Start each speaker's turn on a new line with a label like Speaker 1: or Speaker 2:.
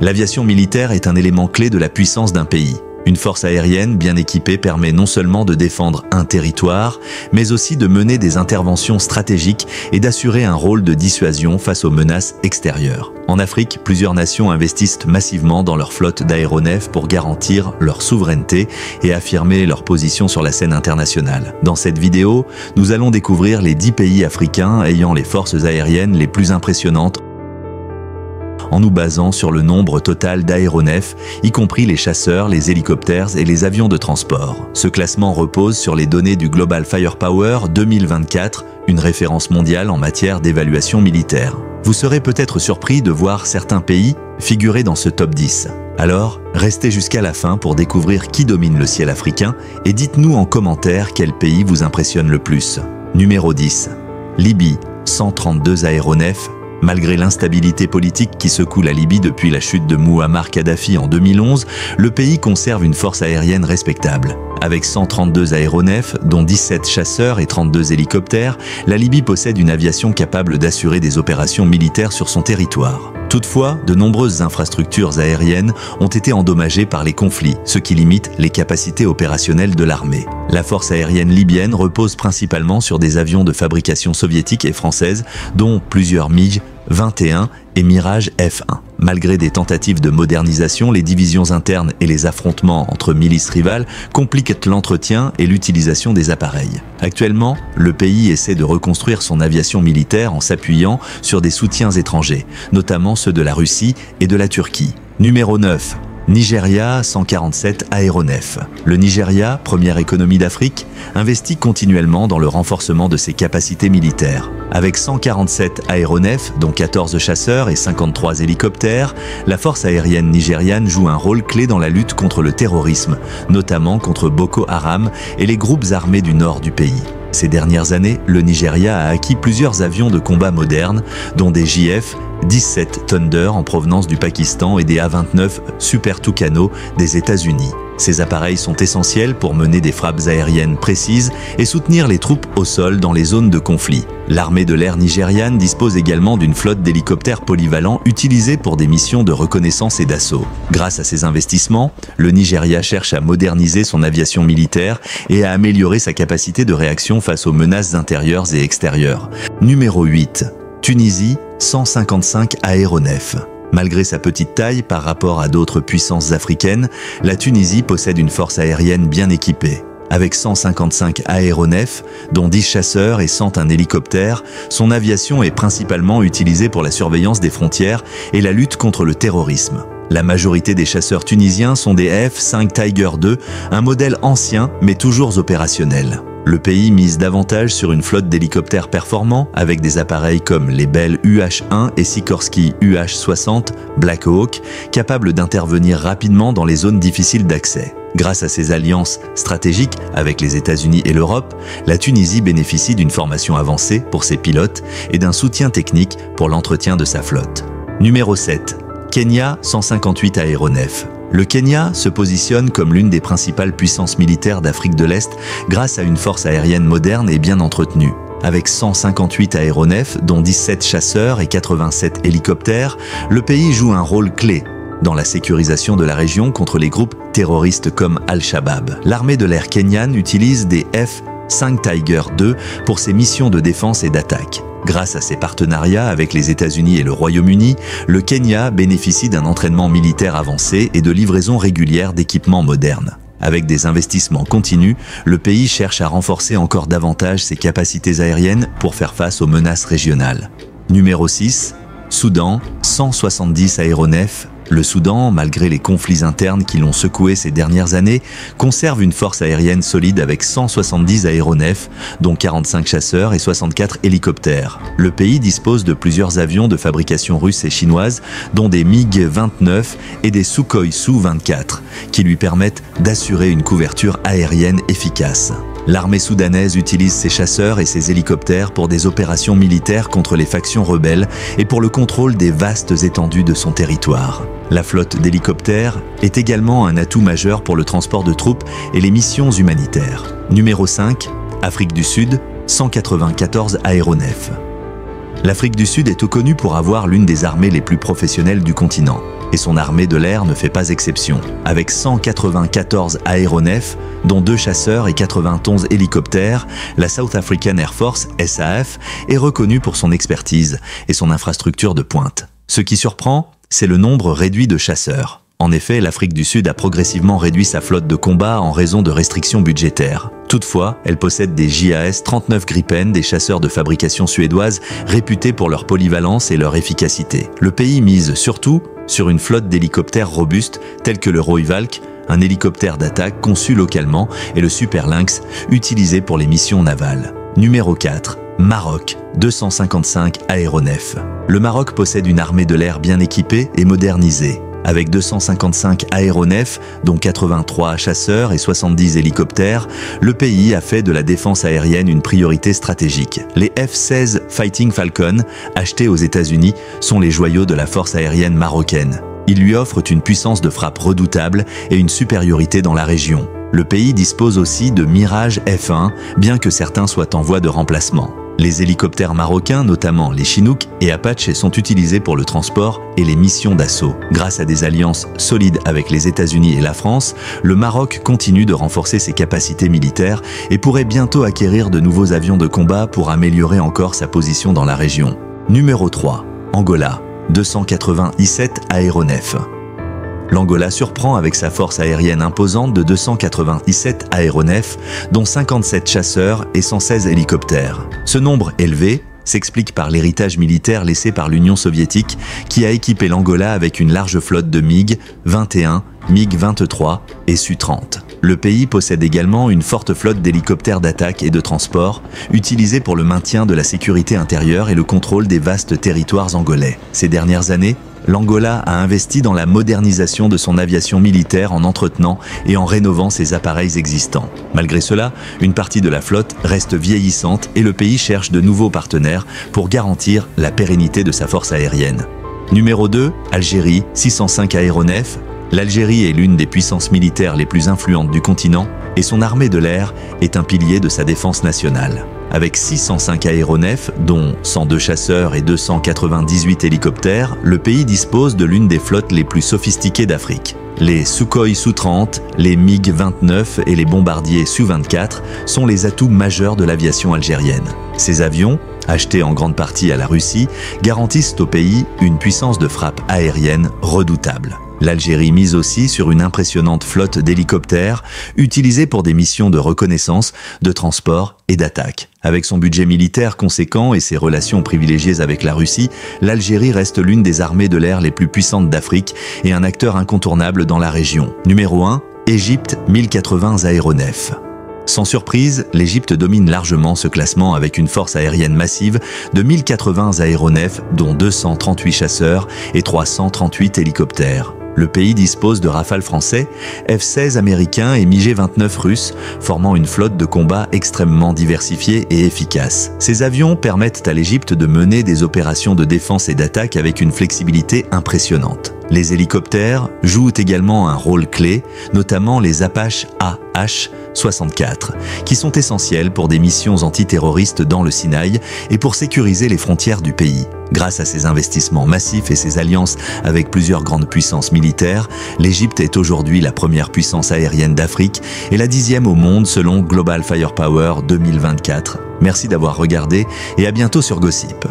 Speaker 1: L'aviation militaire est un élément clé de la puissance d'un pays. Une force aérienne bien équipée permet non seulement de défendre un territoire, mais aussi de mener des interventions stratégiques et d'assurer un rôle de dissuasion face aux menaces extérieures. En Afrique, plusieurs nations investissent massivement dans leur flotte d'aéronefs pour garantir leur souveraineté et affirmer leur position sur la scène internationale. Dans cette vidéo, nous allons découvrir les 10 pays africains ayant les forces aériennes les plus impressionnantes en nous basant sur le nombre total d'aéronefs, y compris les chasseurs, les hélicoptères et les avions de transport. Ce classement repose sur les données du Global Firepower 2024, une référence mondiale en matière d'évaluation militaire. Vous serez peut-être surpris de voir certains pays figurer dans ce top 10. Alors, restez jusqu'à la fin pour découvrir qui domine le ciel africain et dites-nous en commentaire quel pays vous impressionne le plus. Numéro 10. Libye, 132 aéronefs. Malgré l'instabilité politique qui secoue la Libye depuis la chute de Mouammar Kadhafi en 2011, le pays conserve une force aérienne respectable. Avec 132 aéronefs, dont 17 chasseurs et 32 hélicoptères, la Libye possède une aviation capable d'assurer des opérations militaires sur son territoire. Toutefois, de nombreuses infrastructures aériennes ont été endommagées par les conflits, ce qui limite les capacités opérationnelles de l'armée. La force aérienne libyenne repose principalement sur des avions de fabrication soviétique et française, dont plusieurs MiG-21 et Mirage F1. Malgré des tentatives de modernisation, les divisions internes et les affrontements entre milices rivales compliquent l'entretien et l'utilisation des appareils. Actuellement, le pays essaie de reconstruire son aviation militaire en s'appuyant sur des soutiens étrangers, notamment ceux de la Russie et de la Turquie. Numéro 9. Nigeria, 147 aéronefs. Le Nigeria, première économie d'Afrique, investit continuellement dans le renforcement de ses capacités militaires. Avec 147 aéronefs, dont 14 chasseurs et 53 hélicoptères, la force aérienne nigériane joue un rôle clé dans la lutte contre le terrorisme, notamment contre Boko Haram et les groupes armés du nord du pays. Ces dernières années, le Nigeria a acquis plusieurs avions de combat modernes, dont des JF-17 Thunder en provenance du Pakistan et des A-29 Super Tucano des États-Unis. Ces appareils sont essentiels pour mener des frappes aériennes précises et soutenir les troupes au sol dans les zones de conflit. L'armée de l'air nigériane dispose également d'une flotte d'hélicoptères polyvalents utilisés pour des missions de reconnaissance et d'assaut. Grâce à ces investissements, le Nigeria cherche à moderniser son aviation militaire et à améliorer sa capacité de réaction face aux menaces intérieures et extérieures. Numéro 8. Tunisie, 155 aéronefs. Malgré sa petite taille par rapport à d'autres puissances africaines, la Tunisie possède une force aérienne bien équipée. Avec 155 aéronefs, dont 10 chasseurs et 101 hélicoptères, son aviation est principalement utilisée pour la surveillance des frontières et la lutte contre le terrorisme. La majorité des chasseurs tunisiens sont des F-5 Tiger II, un modèle ancien mais toujours opérationnel. Le pays mise davantage sur une flotte d'hélicoptères performants avec des appareils comme les Bell UH-1 et Sikorsky UH-60 Black Hawk, capables d'intervenir rapidement dans les zones difficiles d'accès. Grâce à ses alliances stratégiques avec les États-Unis et l'Europe, la Tunisie bénéficie d'une formation avancée pour ses pilotes et d'un soutien technique pour l'entretien de sa flotte. Numéro 7. Kenya, 158 aéronefs. Le Kenya se positionne comme l'une des principales puissances militaires d'Afrique de l'Est grâce à une force aérienne moderne et bien entretenue. Avec 158 aéronefs, dont 17 chasseurs et 87 hélicoptères, le pays joue un rôle clé dans la sécurisation de la région contre les groupes terroristes comme Al-Shabaab. L'armée de l'air kenyane utilise des F-5 Tiger II pour ses missions de défense et d'attaque. Grâce à ses partenariats avec les États-Unis et le Royaume-Uni, le Kenya bénéficie d'un entraînement militaire avancé et de livraisons régulières d'équipements modernes. Avec des investissements continus, le pays cherche à renforcer encore davantage ses capacités aériennes pour faire face aux menaces régionales. Numéro 6. Soudan, 170 aéronefs. Le Soudan, malgré les conflits internes qui l'ont secoué ces dernières années, conserve une force aérienne solide avec 170 aéronefs, dont 45 chasseurs et 64 hélicoptères. Le pays dispose de plusieurs avions de fabrication russe et chinoise, dont des MiG-29 et des Sukhoi Su-24, qui lui permettent d'assurer une couverture aérienne efficace. L'armée soudanaise utilise ses chasseurs et ses hélicoptères pour des opérations militaires contre les factions rebelles et pour le contrôle des vastes étendues de son territoire. La flotte d'hélicoptères est également un atout majeur pour le transport de troupes et les missions humanitaires. Numéro 5. Afrique du Sud, 194 aéronefs. L'Afrique du Sud est connue pour avoir l'une des armées les plus professionnelles du continent. Et son armée de l'air ne fait pas exception. Avec 194 aéronefs, dont 2 chasseurs et 91 hélicoptères, la South African Air Force, SAF, est reconnue pour son expertise et son infrastructure de pointe. Ce qui surprend, c'est le nombre réduit de chasseurs. En effet, l'Afrique du Sud a progressivement réduit sa flotte de combat en raison de restrictions budgétaires. Toutefois, elle possède des JAS-39 Gripen, des chasseurs de fabrication suédoise réputés pour leur polyvalence et leur efficacité. Le pays mise surtout sur une flotte d'hélicoptères robustes tels que le Rooivalk, un hélicoptère d'attaque conçu localement, et le Super Lynx, utilisé pour les missions navales. Numéro 4. Maroc, 255 aéronefs. Le Maroc possède une armée de l'air bien équipée et modernisée. Avec 255 aéronefs, dont 83 chasseurs et 70 hélicoptères, le pays a fait de la défense aérienne une priorité stratégique. Les F-16 Fighting Falcon, achetés aux États-Unis, sont les joyaux de la force aérienne marocaine. Ils lui offrent une puissance de frappe redoutable et une supériorité dans la région. Le pays dispose aussi de Mirage F1, bien que certains soient en voie de remplacement. Les hélicoptères marocains, notamment les Chinook et Apache, sont utilisés pour le transport et les missions d'assaut. Grâce à des alliances solides avec les États-Unis et la France, le Maroc continue de renforcer ses capacités militaires et pourrait bientôt acquérir de nouveaux avions de combat pour améliorer encore sa position dans la région. Numéro 3. Angola, 297 aéronefs. L'Angola surprend avec sa force aérienne imposante de 297 aéronefs, dont 57 chasseurs et 116 hélicoptères. Ce nombre élevé s'explique par l'héritage militaire laissé par l'Union soviétique qui a équipé l'Angola avec une large flotte de MiG-21, MiG-23 et Su-30. Le pays possède également une forte flotte d'hélicoptères d'attaque et de transport, utilisés pour le maintien de la sécurité intérieure et le contrôle des vastes territoires angolais. Ces dernières années, l'Angola a investi dans la modernisation de son aviation militaire en entretenant et en rénovant ses appareils existants. Malgré cela, une partie de la flotte reste vieillissante et le pays cherche de nouveaux partenaires pour garantir la pérennité de sa force aérienne. Numéro 2, Algérie, 605 aéronefs. L'Algérie est l'une des puissances militaires les plus influentes du continent et son armée de l'air est un pilier de sa défense nationale. Avec 605 aéronefs, dont 102 chasseurs et 298 hélicoptères, le pays dispose de l'une des flottes les plus sophistiquées d'Afrique. Les Sukhoi Su-30, les MiG-29 et les bombardiers Su-24 sont les atouts majeurs de l'aviation algérienne. Ces avions, achetés en grande partie à la Russie, garantissent au pays une puissance de frappe aérienne redoutable. L'Algérie mise aussi sur une impressionnante flotte d'hélicoptères utilisés pour des missions de reconnaissance, de transport et d'attaque. Avec son budget militaire conséquent et ses relations privilégiées avec la Russie, l'Algérie reste l'une des armées de l'air les plus puissantes d'Afrique et un acteur incontournable dans la région. Numéro 1, Égypte, 1080 aéronefs. Sans surprise, l'Égypte domine largement ce classement avec une force aérienne massive de 1080 aéronefs, dont 238 chasseurs et 338 hélicoptères. Le pays dispose de Rafale français, F-16 américains et MiG-29 russes, formant une flotte de combat extrêmement diversifiée et efficace. Ces avions permettent à l'Égypte de mener des opérations de défense et d'attaque avec une flexibilité impressionnante. Les hélicoptères jouent également un rôle clé, notamment les Apache AH-64, qui sont essentiels pour des missions antiterroristes dans le Sinaï et pour sécuriser les frontières du pays. Grâce à ses investissements massifs et ses alliances avec plusieurs grandes puissances militaires, l'Égypte est aujourd'hui la première puissance aérienne d'Afrique et la 10e au monde selon Global Firepower 2024. Merci d'avoir regardé et à bientôt sur Gossip.